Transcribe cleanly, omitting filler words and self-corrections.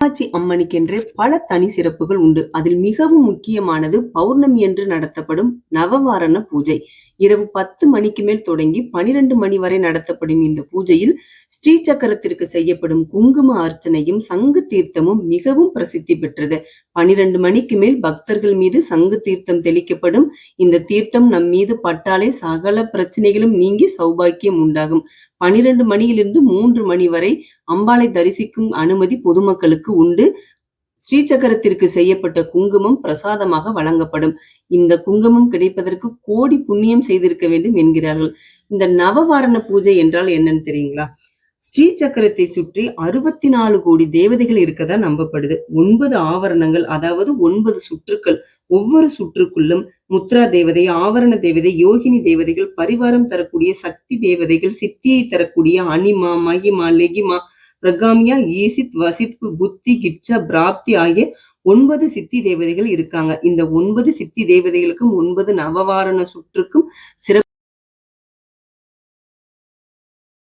காமாட்சி அம்மனுக்கென்றே பல தனி சிறப்புகள் உண்டு. அதில் மிகவும் முக்கியமானது பௌர்ணமி என்று நடத்தப்படும் நவவாரண பூஜை. இரவு 10 மணிக்கு மேல் தொடங்கி 12 மணி வரை நடத்தப்படும் இந்த பூஜையில் ஸ்ரீ சக்கரத்திற்கு செய்யப்படும் குங்கும அர்ச்சனையும் சங்கு தீர்த்தமும் மிகவும் பிரசித்தி பெற்றது. 12 மணிக்கு மேல் பக்தர்கள் மீது சங்கு தீர்த்தம் தெளிக்கப்படும். இந்த தீர்த்தம் நம் மீது பட்டாலே சகல பிரச்சனைகளும் நீங்கி சௌபாக்கியம் உண்டாகும். 12 மணியிலிருந்து 3 மணி வரை அம்பாளை தரிசிக்கும் அனுமதி பொதுமக்களுக்கு உண்டு. ஸ்ரீசக்கரத்திற்கு செய்யப்பட்ட குங்குமம் பிரசாதமாக வழங்கப்படும். இந்த குங்குமம் கிடைப்பதற்கு கோடி புண்ணியம் செய்திருக்க வேண்டும் என்கிறார்கள். இந்த நவவாரண பூஜை என்றால் என்னன்னு தெரியுங்களா? ஸ்ரீ சக்கரத்தை சுற்றி 64 கோடி தேவதைகள் இருக்கதா நம்பப்படுது. 9 ஆவரணங்கள், அதாவது 9 சுற்றுக்கள். ஒவ்வொரு சுற்றுக்குள்ளும் முத்ரா தேவதை, ஆவரண தேவதை, யோகினி தேவதைகள், பரிவாரம் தரக்கூடிய சக்தி தேவதைகள், சித்தியை தரக்கூடிய அனிமா, மகிமா, லெகிமா, பிரகாமியா, ஈசித், வசித், புத்தி, கிட்சா, பிராப்தி ஆகிய 9 சித்தி தேவதைகள் இருக்காங்க. இந்த 9 சித்தி தேவதைகளுக்கும் 9 நவவாரண சுற்றுக்கும் சிறப்பு